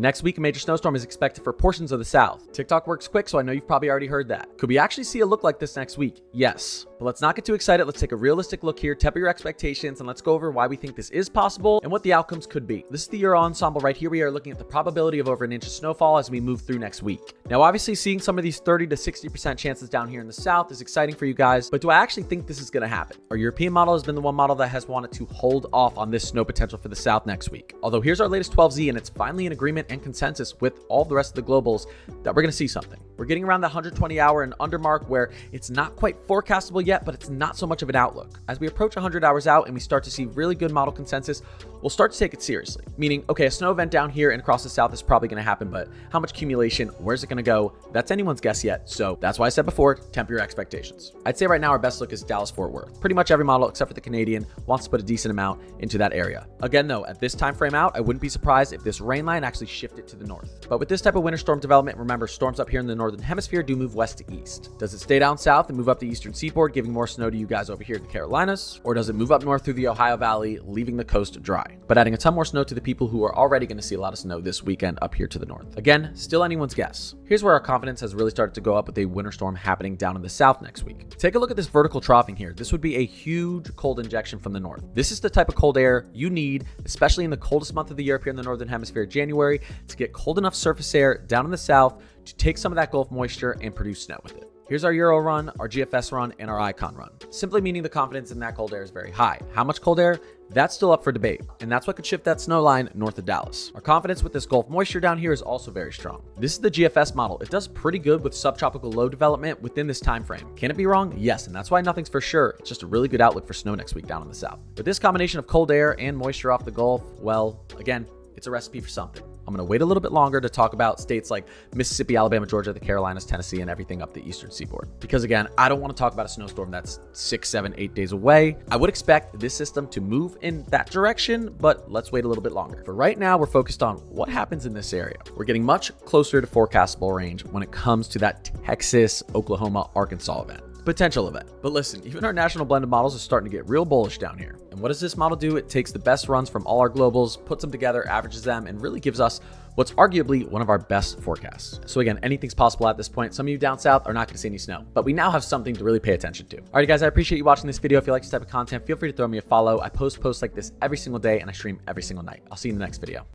Next week, a major snowstorm is expected for portions of the south. TikTok works quick, so I know you've probably already heard that. Could we actually see a look like this next week? Yes. But let's not get too excited. Let's take a realistic look here, temper your expectations, and let's go over why we think this is possible and what the outcomes could be. This is the Euro Ensemble right here. We are looking at the probability of over an inch of snowfall as we move through next week. Now, obviously, seeing some of these 30 to 60% chances down here in the south is exciting for you guys, but do I actually think this is going to happen? Our European model has been the one model that has wanted to hold off on this snow potential for the south next week. Although here's our latest 12Z, and it's finally in agreement and consensus with all the rest of the globals that we're going to see something. We're getting around the 120 hour and under mark where it's not quite forecastable yet, but it's not so much of an outlook. As we approach 100 hours out and we start to see really good model consensus, we'll start to take it seriously. Meaning, okay, a snow event down here and across the south is probably going to happen, but how much accumulation, where's it going to go? That's anyone's guess yet. So that's why I said before, temper your expectations. I'd say right now our best look is Dallas-Fort Worth. Pretty much every model except for the Canadian wants to put a decent amount into that area. Again, though, at this time frame out, I wouldn't be surprised if this rain line actually shifted to the north. But with this type of winter storm development, remember, storms up here in the northern hemisphere do move west to east. Does it stay down south and move up the eastern seaboard, giving more snow to you guys over here in the Carolinas? Or does it move up north through the Ohio Valley, leaving the coast dry, but adding a ton more snow to the people who are already going to see a lot of snow this weekend up here to the north? Again, still anyone's guess. Here's where our confidence has really started to go up with a winter storm happening down in the south next week. Take a look at this vertical troughing here. This would be a huge cold injection from the north. This is the type of cold air you need, especially in the coldest month of the year up here in the northern hemisphere, January, to get cold enough surface air down in the south to take some of that Gulf moisture and produce snow with it. Here's our Euro run, our GFS run, and our Icon run. Simply meaning the confidence in that cold air is very high. How much cold air? That's still up for debate, and that's what could shift that snow line north of Dallas. Our confidence with this Gulf moisture down here is also very strong. This is the GFS model. It does pretty good with subtropical low development within this time frame. Can it be wrong? Yes, and that's why nothing's for sure. It's just a really good outlook for snow next week down in the south. With this combination of cold air and moisture off the Gulf, well, again, it's a recipe for something. I'm going to wait a little bit longer to talk about states like Mississippi, Alabama, Georgia, the Carolinas, Tennessee, and everything up the eastern seaboard. Because again, I don't want to talk about a snowstorm that's 6, 7, 8 days away. I would expect this system to move in that direction, but let's wait a little bit longer. For right now, we're focused on what happens in this area. We're getting much closer to forecastable range when it comes to that Texas, Oklahoma, Arkansas event. Potential event. But listen, even our national blended models are starting to get real bullish down here. And what does this model do? It takes the best runs from all our globals, puts them together, averages them, and really gives us what's arguably one of our best forecasts. So again, anything's possible at this point. Some of you down south are not going to see any snow, but we now have something to really pay attention to. All right, guys, I appreciate you watching this video. If you like this type of content, feel free to throw me a follow. I post like this every single day and I stream every single night. I'll see you in the next video.